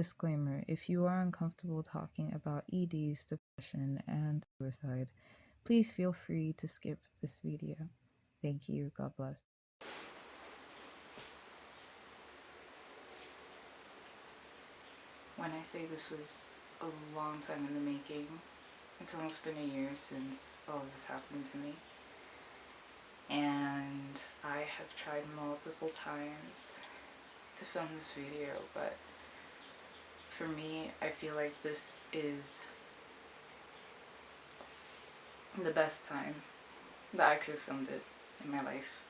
Disclaimer: if you are uncomfortable talking about EDs, depression, and suicide, please feel free to skip this video. Thank you. God bless. When I say this was a long time in the making, it's almost been a year since all of this happened to me. And I have tried multiple times to film this video, but for me, I feel like this is the best time that I could have filmed it in my life.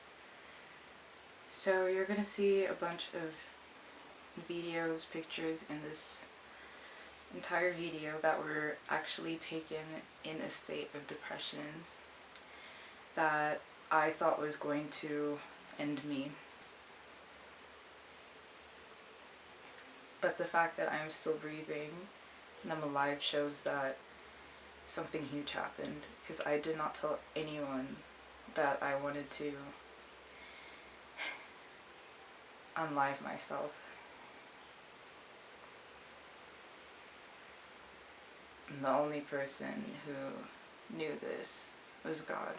So you're gonna see a bunch of videos, pictures in this entire video that were actually taken in a state of depression that I thought was going to end me. But the fact that I'm still breathing and I'm alive shows that something huge happened, because I did not tell anyone that I wanted to unlive myself. And the only person who knew this was God.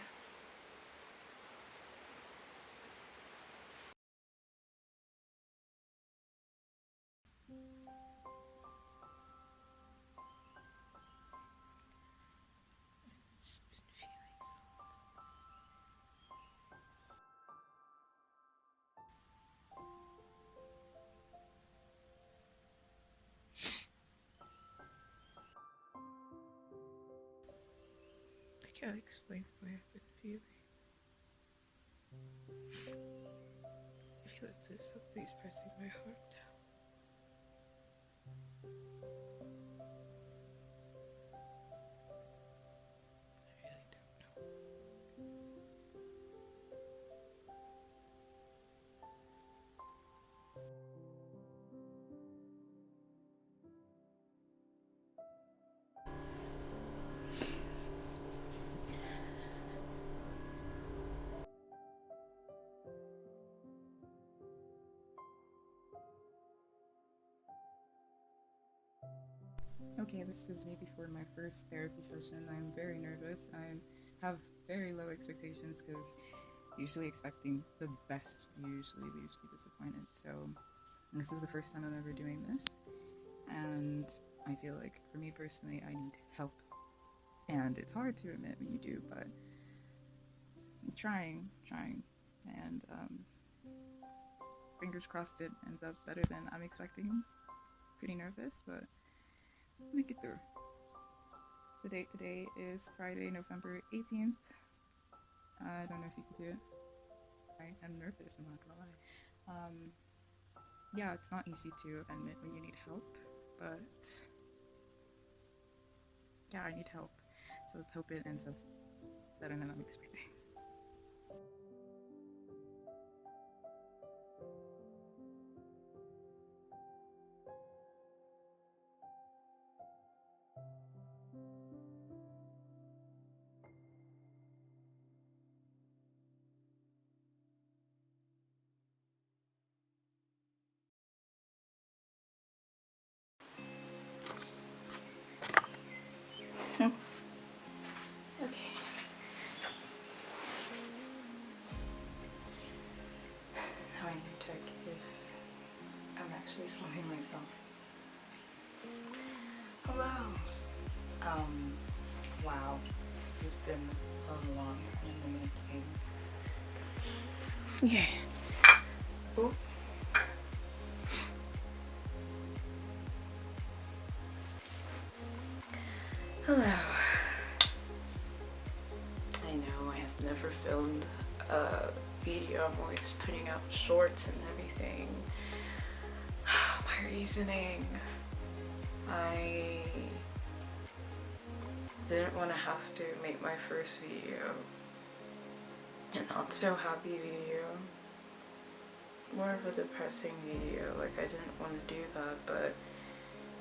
I can't explain what I've been feeling. I feel as if something's pressing my heart down. I really don't know. Okay, this is me before my first therapy session. I'm very nervous. I have very low expectations because usually expecting the best usually leaves me disappointed. So this is the first time I'm ever doing this, and I feel like for me personally, I need help. And it's hard to admit when you do, but I'm trying, and fingers crossed it ends up better than I'm expecting. Pretty nervous, but make it through. The date today is Friday, November 18th. I don't know if you can see it. I am nervous, I'm not gonna lie. Yeah, it's not easy to admit when you need help, but yeah, I need help. So let's hope it ends up better than I'm expecting. Okay. Now I need to check if I'm actually filming myself. Hello. Wow. This has been a long time in the making. Yeah. Oh. Hello. I know I have never filmed a video. I'm always putting out shorts and everything. My reasoning. I didn't want to have to make my first video a not so happy video. More of a depressing video. Like, I didn't want to do that, but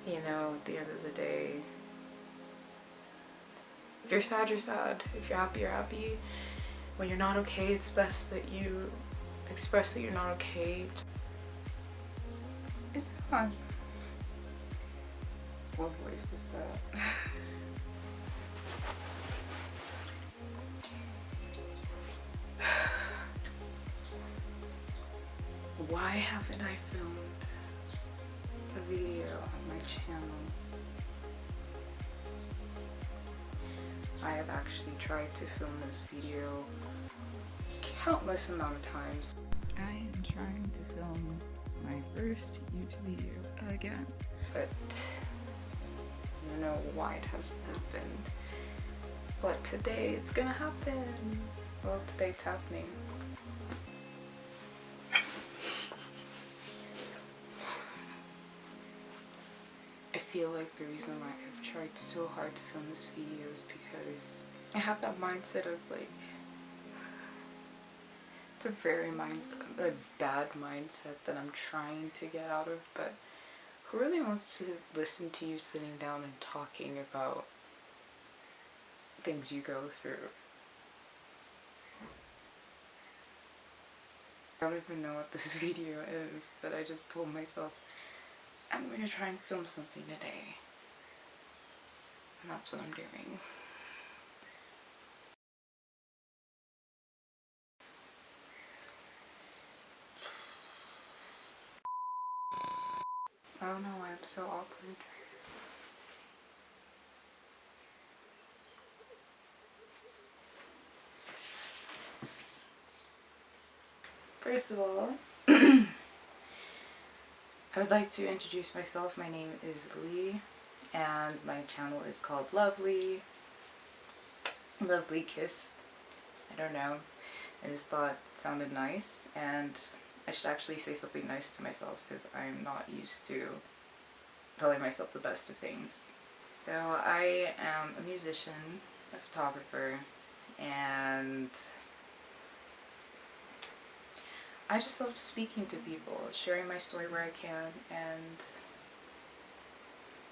you know, at the end of the day, if you're sad, you're sad. If you're happy, you're happy. When you're not okay, it's best that you express that you're not okay. Is it on? What voice is that? Why haven't I filmed a video on my channel? I have actually tried to film this video countless amount of times. I am trying to film my first YouTube video again, but I don't know why it hasn't happened. But today it's gonna happen. Well, today it's happening. I feel like the reason why I've tried so hard to film this video is because I have that mindset of like, it's a bad mindset that I'm trying to get out of, but who really wants to listen to you sitting down and talking about things you go through? I don't even know what this video is, but I just told myself I'm going to try and film something today. And that's what I'm doing. I don't know why I'm so awkward. First of all, I would like to introduce myself. My name is Lee, and my channel is called Lovely Kiss. I don't know. I just thought it sounded nice, and I should actually say something nice to myself because I'm not used to telling myself the best of things. So I am a musician, a photographer, and I just love speaking to people, sharing my story where I can, and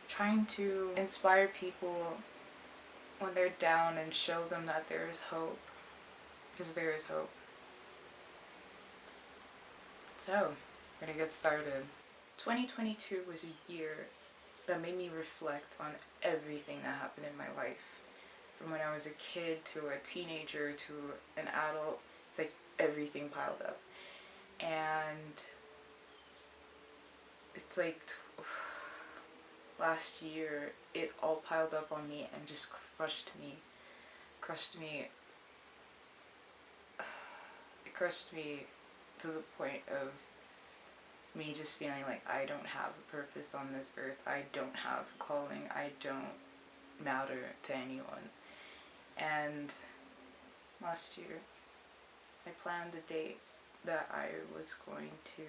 trying to inspire people when they're down and show them that there is hope, because there is hope. So, we're gonna get started. 2022 was a year that made me reflect on everything that happened in my life. From when I was a kid to a teenager to an adult, it's like everything piled up. And it's like last year, it all piled up on me and just crushed me. It crushed me to the point of me just feeling like I don't have a purpose on this earth. I don't have a calling. I don't matter to anyone. And last year, I planned a date that I was going to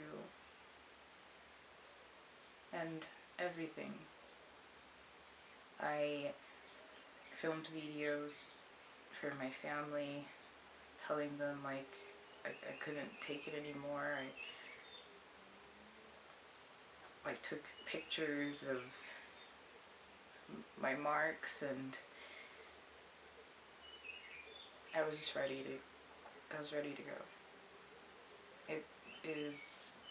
end everything. I filmed videos for my family, telling them like I couldn't take it anymore. I took pictures of my marks, and I was just ready to go. It is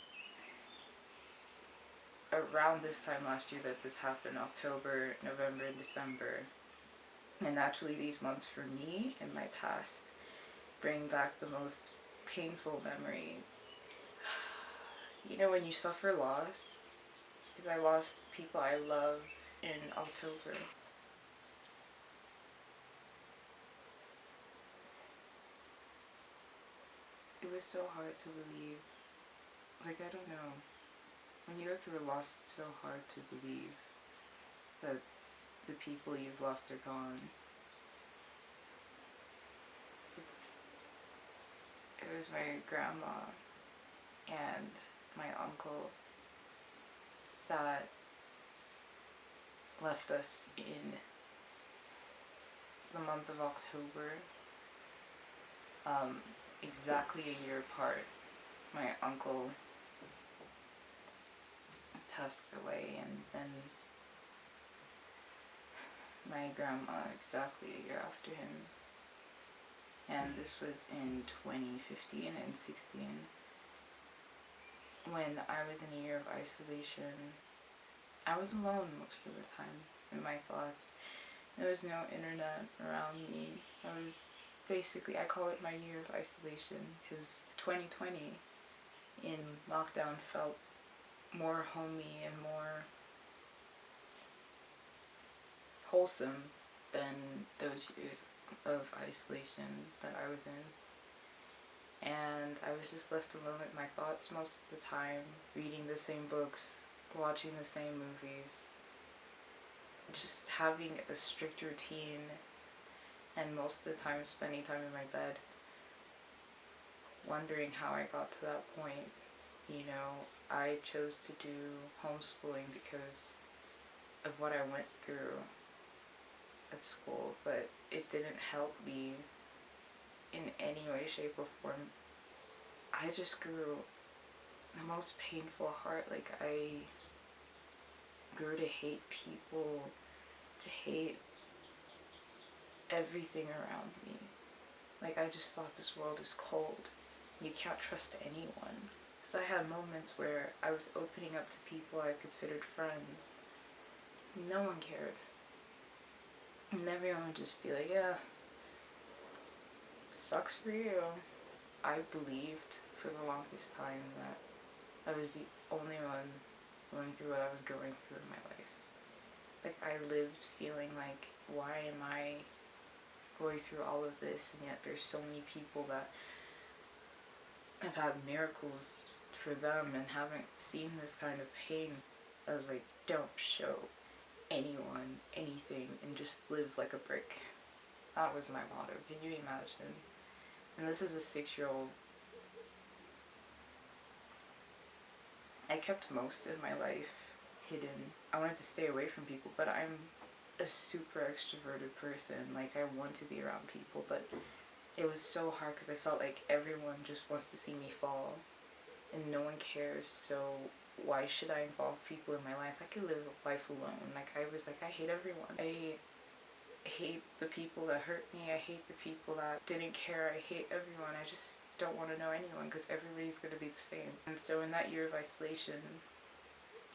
around this time last year that this happened, October, November, and December. And naturally these months for me in my past bring back the most painful memories. You know, when you suffer loss, because I lost people I love in October. It was so hard to believe. Like, I don't know. When you go through a loss, it's so hard to believe that the people you've lost are gone. It was my grandma and my uncle that left us in the month of October, exactly a year apart. My uncle passed away, and then my grandma exactly a year after him. And this was in 2015 and 16, when I was in a year of isolation, I was alone most of the time in my thoughts. There was no internet around me. I call it my year of isolation, because 2020 in lockdown felt more homey and more wholesome than those years of isolation that I was in. And I was just left alone with my thoughts most of the time, reading the same books, watching the same movies, just having a strict routine, and most of the time spending time in my bed, wondering how I got to that point. You know, I chose to do homeschooling because of what I went through at school, but it didn't help me in any way, shape, or form. I just grew the most painful heart. Like, I grew to hate people, to hate everything around me. Like, I just thought this world is cold. You can't trust anyone. So I had moments where I was opening up to people I considered friends. No one cared. And everyone would just be like, yeah, sucks for you. I believed for the longest time that I was the only one going through what I was going through in my life. Like, I lived feeling like, why am I going through all of this, and yet there's so many people that have had miracles for them and haven't seen this kind of pain. I was like, don't show anyone anything and just live like a brick. That was my motto. Can you imagine? And this is a 6-year-old. I kept most of my life hidden. I wanted to stay away from people, but I'm a super extroverted person. Like, I want to be around people, but it was so hard because I felt like everyone just wants to see me fall and no one cares, so why should I involve people in my life? I could live life alone. Like, I was like, I hate everyone. I hate the people that hurt me. I hate the people that didn't care. I hate everyone. I just don't want to know anyone because everybody's going to be the same. And so in that year of isolation,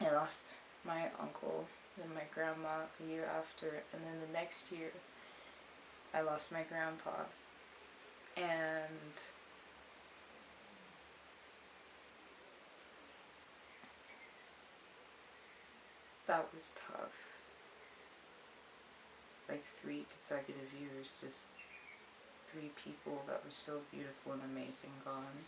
I lost my uncle and my grandma a year after, and then the next year I lost my grandpa. And that was tough. Like, 3 consecutive years, just 3 people that were so beautiful and amazing gone.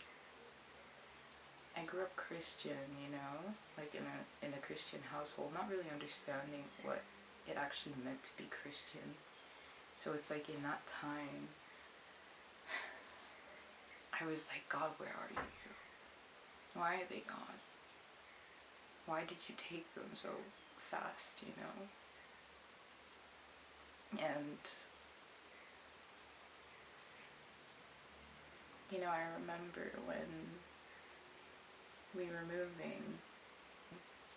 I grew up Christian, you know, like in a Christian household, not really understanding what it actually meant to be Christian. So it's like, in that time, I was like, God, where are you? Why are they gone? Why did you take them so fast, you know? And, you know, I remember when we were moving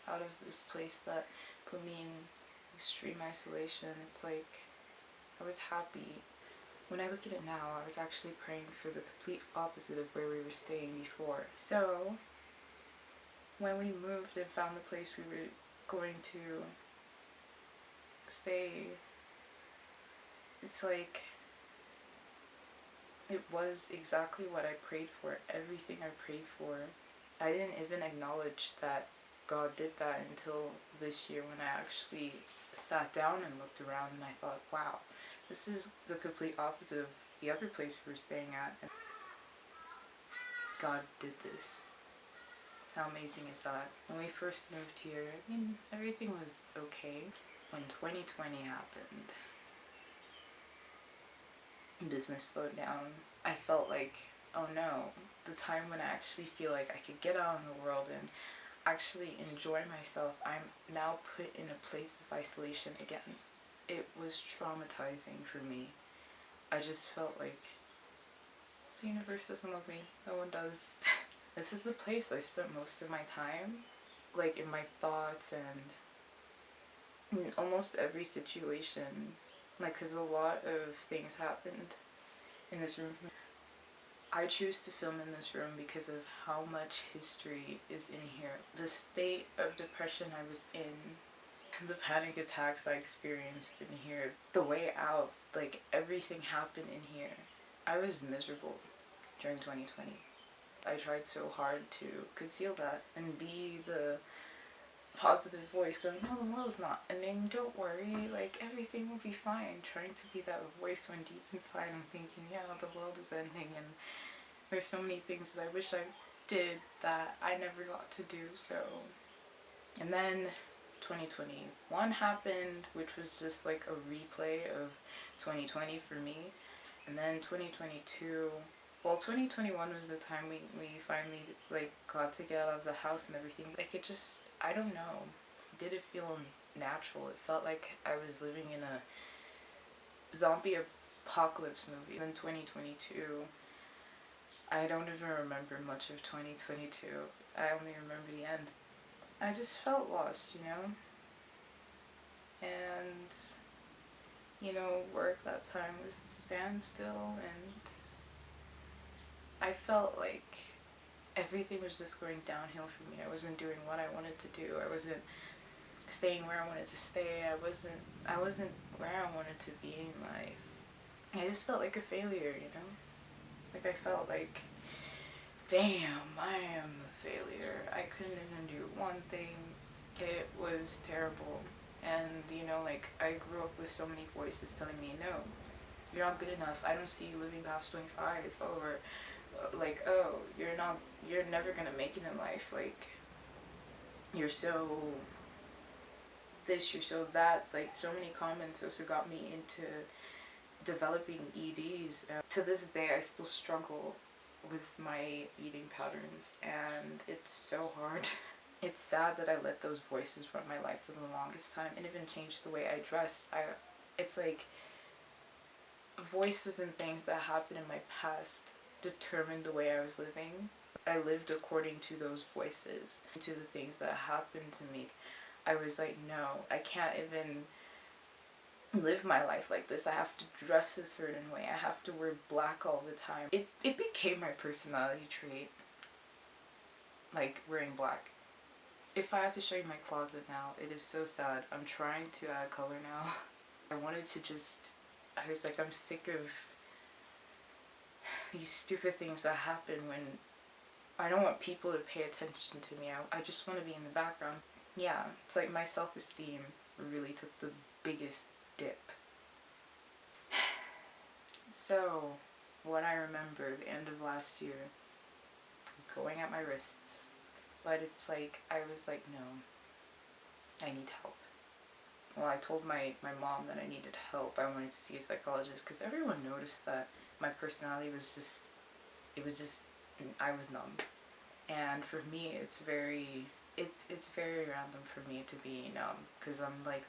out of this place that put me in extreme isolation, it's like, I was happy. When I look at it now, I was actually praying for the complete opposite of where we were staying before. So, when we moved and found the place we were going to stay, it's like, it was exactly what I prayed for, everything I prayed for. I didn't even acknowledge that God did that until this year, when I actually sat down and looked around and I thought, wow, this is the complete opposite of the other place we were staying at. And God did this. How amazing is that? When we first moved here, I mean, everything was okay. When 2020 happened, business slowed down. I felt like, oh no, the time when I actually feel like I could get out in the world and actually enjoy myself, I'm now put in a place of isolation again. It was traumatizing for me. I just felt like the universe doesn't love me. No one does. This is the place I spent most of my time, like, in my thoughts and in almost every situation. Like, because a lot of things happened in this room. I choose to film in this room because of how much history is in here. The state of depression I was in The panic attacks I experienced in here, the way out, like everything happened in here. I was miserable during 2020. I tried so hard to conceal that and be the positive voice going, no, the world's not ending, don't worry, like everything will be fine. Trying to be that voice when deep inside I'm thinking, yeah, the world is ending and there's so many things that I wish I did that I never got to do. So, and then 2021 happened, which was just like a replay of 2020 for me. And then 2022, well, 2021 was the time we finally like got to get out of the house and everything. Like it just, I don't know, did it feel natural? It felt like I was living in a zombie apocalypse movie. Then 2022, I don't even remember much of 2022. I only remember the end. I just felt lost, you know? And, you know, work that time was standstill, and I felt like everything was just going downhill for me. I wasn't doing what I wanted to do. I wasn't staying where I wanted to stay. I wasn't where I wanted to be in life. I just felt like a failure, you know? Like I felt like, damn, I am a failure. I couldn't even do one thing. It was terrible. And, you know, like, I grew up with so many voices telling me, no, you're not good enough. I don't see you living past 25. Or, like, oh, you're never gonna make it in life. Like, you're so this, you're so that. Like, so many comments also got me into developing EDs. To this day, I still struggle with my eating patterns, and it's so hard. It's sad that I let those voices run my life for the longest time and even changed the way I dress. It's like voices and things that happened in my past determined the way I was living. I lived according to those voices, to the things that happened to me. I was like, no, I can't even live my life like this. I have to dress a certain way. I have to wear black all the time. It became my personality trait, like wearing black. If I have to show you my closet now, it is so sad. I'm trying to add color now. I wanted to just, I was like, I'm sick of these stupid things that happen when I don't want people to pay attention to me. I just want to be in the background. Yeah, it's like my self-esteem really took the biggest dip. So, what I remember, the end of last year, going at my wrists, but it's like, I was like, no, I need help. Well, I told my mom that I needed help. I wanted to see a psychologist because everyone noticed that my personality was just, I was numb. And for me, it's very random for me to be numb because I'm like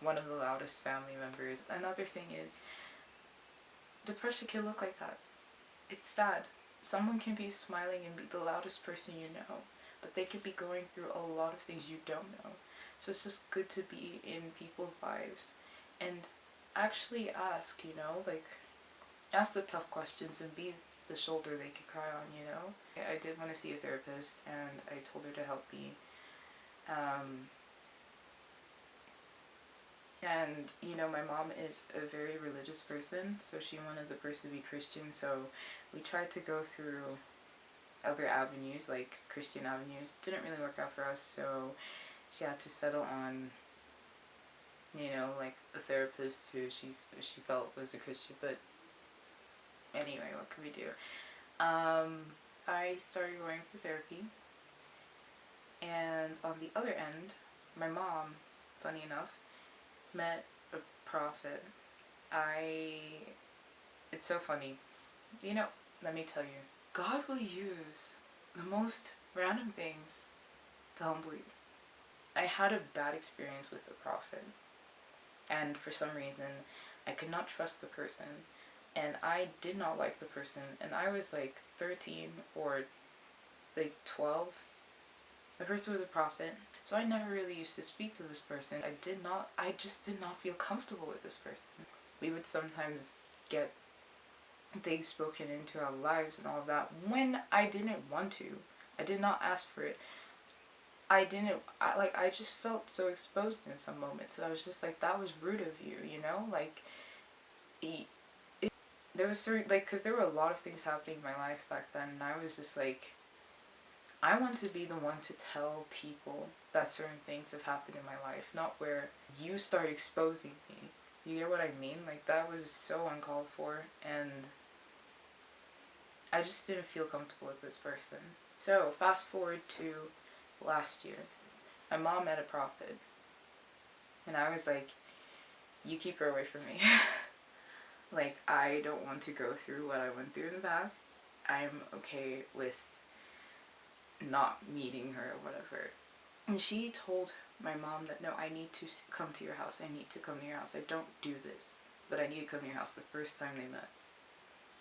one of the loudest family members. Another thing is, depression can look like that. It's sad. Someone can be smiling and be the loudest person you know, but they could be going through a lot of things you don't know. So it's just good to be in people's lives and actually ask, you know, like ask the tough questions and be the shoulder they can cry on, you know. I did want to see a therapist and I told her to help me. And, you know, my mom is a very religious person, so she wanted the person to be Christian, so we tried to go through other avenues, like Christian avenues. It didn't really work out for us, so she had to settle on, you know, like a therapist who she felt was a Christian, but anyway, what can we do? I started going for therapy, and on the other end, my mom, funny enough, met a prophet. It's so funny. You know, let me tell you, God will use the most random things to humble you. I had a bad experience with a prophet, and for some reason, I could not trust the person, and I did not like the person, and I was like 13 or like 12. The person was a prophet, so I never really used to speak to this person. I just did not feel comfortable with this person. We would sometimes get things spoken into our lives and all of that when I didn't want to. I did not ask for it. I just felt so exposed in some moments. And I was just like, that was rude of you, you know? Like, it, there was certain, like, because there were a lot of things happening in my life back then. And I was just like, I want to be the one to tell people that certain things have happened in my life, not where you start exposing me. You get what I mean? Like, that was so uncalled for, and I just didn't feel comfortable with this person. So, fast forward to last year. My mom met a prophet, and I was like, you keep her away from me. Like, I don't want to go through what I went through in the past. I'm okay with not meeting her or whatever. And she told my mom that, no, I need to come to your house. I need to come to your house. I don't do this, but I need to come to your house the first time they met.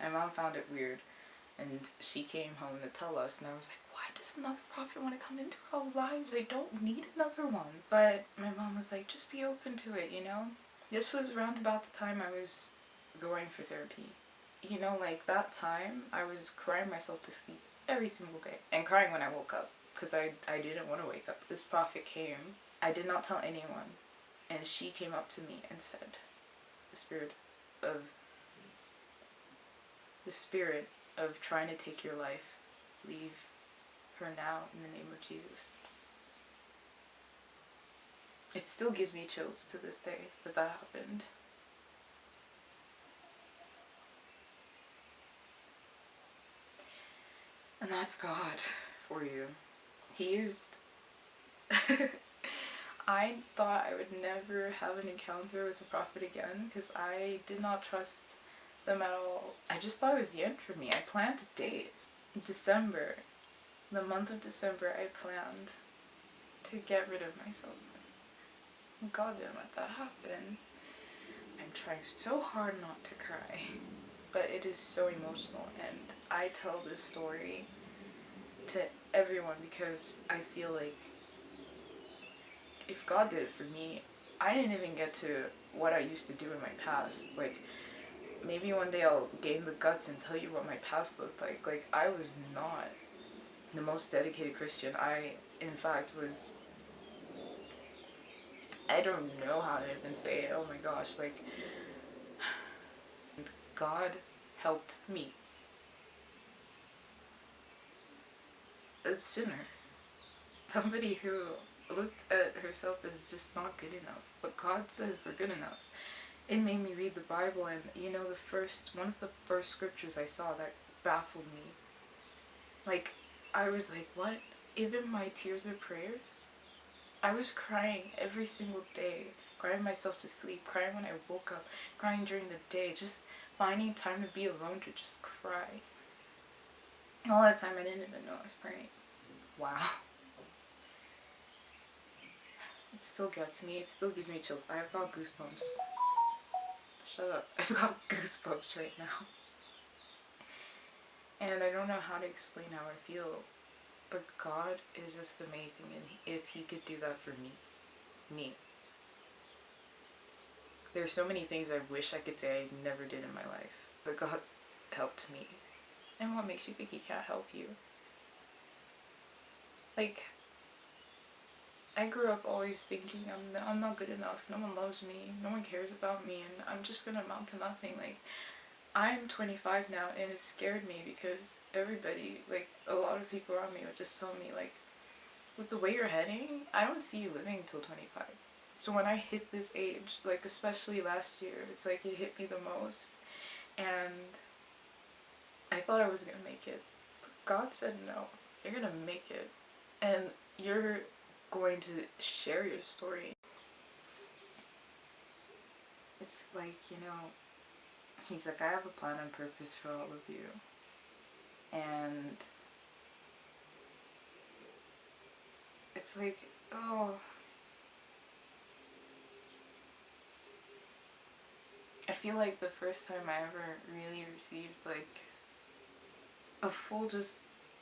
My mom found it weird, and she came home to tell us, and I was like, why does another prophet want to come into our lives? I don't need another one. But my mom was like, just be open to it, you know? This was around about the time I was going for therapy. You know, like that time, I was crying myself to sleep every single day, and crying when I woke up, because I didn't want to wake up. This prophet came. I did not tell anyone, and she came up to me and said, the of the spirit of trying to take your life, leave her now in the name of Jesus. It still gives me chills to this day that that happened. And that's God for you. He used... I thought I would never have an encounter with a prophet again, because I did not trust them at all. I just thought it was the end for me. I planned a date. December. The month of December, I planned to get rid of myself. God didn't let that happen. I'm trying so hard not to cry, but it is so emotional, and I tell this story to everyone because I feel like if God did it for me, I didn't even get to what I used to do in my past. Like, maybe one day I'll gain the guts and tell you what my past looked like. Like, I was not the most dedicated Christian. I, in fact, was... I don't know how to even say it. Oh my gosh, like, God helped me. A sinner. Somebody who looked at herself as just not good enough. But God said we're good enough. It made me read the Bible, and you know, one of the first scriptures I saw that baffled me. Like, I was like, what? Even my tears are prayers? I was crying every single day, crying myself to sleep, crying when I woke up, crying during the day, just finding time to be alone to just cry. All that time I didn't even know I was praying. Wow. It still gets me. It still gives me chills. I've got goosebumps. Shut up. I've got goosebumps right now. And I don't know how to explain how I feel. But God is just amazing. And if He could do that for me. There's so many things I wish I could say I never did in my life. But God helped me. And what makes you think He can't help you? Like, I grew up always thinking I'm not good enough, no one loves me, no one cares about me, and I'm just gonna amount to nothing. Like, I'm 25 now, and it scared me because everybody, like, a lot of people around me would just tell me, like, with the way you're heading, I don't see you living until 25. So when I hit this age, like, especially last year, it's like it hit me the most, and I thought I was gonna make it. But God said no, you're gonna make it, and you're going to share your story. It's like, you know, He's like, I have a plan and purpose for all of you. And it's like, oh, I feel like the first time I ever really received like a full just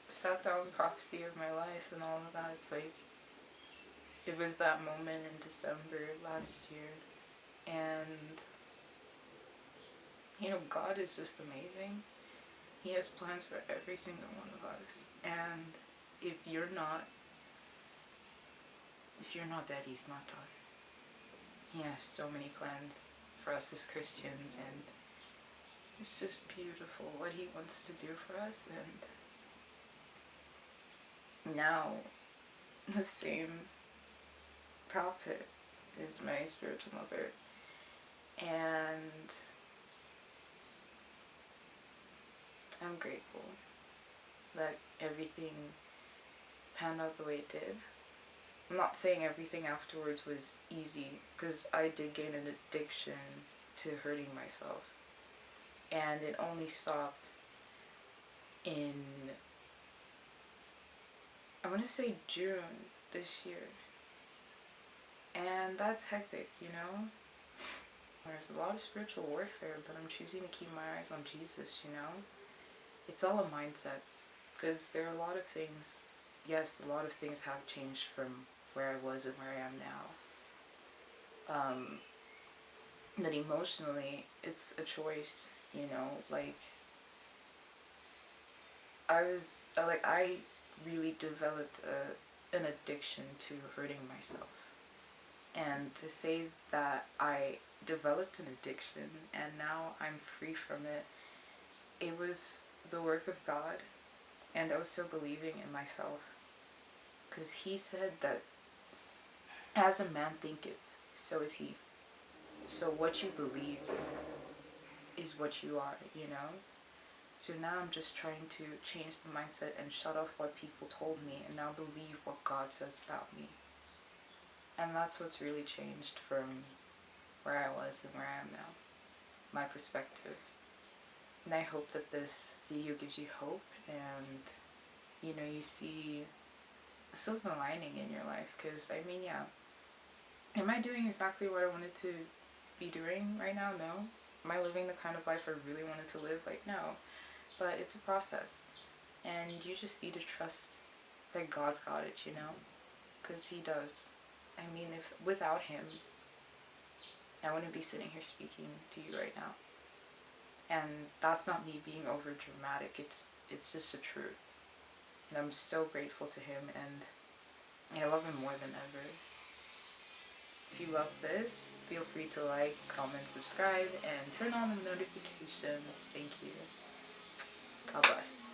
sat down prophecy of my life and all of that, it's like, it was that moment in December last year. And you know, God is just amazing. He has plans for every single one of us. And if you're not if you're not dead, he's not done. He has so many plans for us as Christians, and it's just beautiful what he wants to do for us. And now, the same prophet is my spiritual mother, and I'm grateful that everything panned out the way it did. I'm not saying everything afterwards was easy, because I did gain an addiction to hurting myself. And it only stopped in, I want to say June this year. And that's hectic, you know? There's a lot of spiritual warfare, but I'm choosing to keep my eyes on Jesus, you know? It's all a mindset. Because there are a lot of things, yes, a lot of things have changed from where I was and where I am now. But emotionally, it's a choice, you know? Like, I really developed an addiction to hurting myself. And to say that I developed an addiction and now I'm free from it, it was the work of God, and also believing in myself. Because he said that as a man thinketh, so is he. So what you believe is what you are, you know? So now I'm just trying to change the mindset and shut off what people told me and now believe what God says about me. And that's what's really changed from where I was and where I am now. My perspective. And I hope that this video gives you hope and, you know, you see a silver lining in your life. Because, I mean, yeah. Am I doing exactly what I wanted to be doing right now? No. Am I living the kind of life I really wanted to live? Like, no. But it's a process. And you just need to trust that God's got it, you know? Because he does. I mean, if without him, I wouldn't be sitting here speaking to you right now. And that's not me being over dramatic. It's just the truth. And I'm so grateful to him, and I love him more than ever. If you love this, feel free to like, comment, subscribe, and turn on the notifications. Thank you. God bless.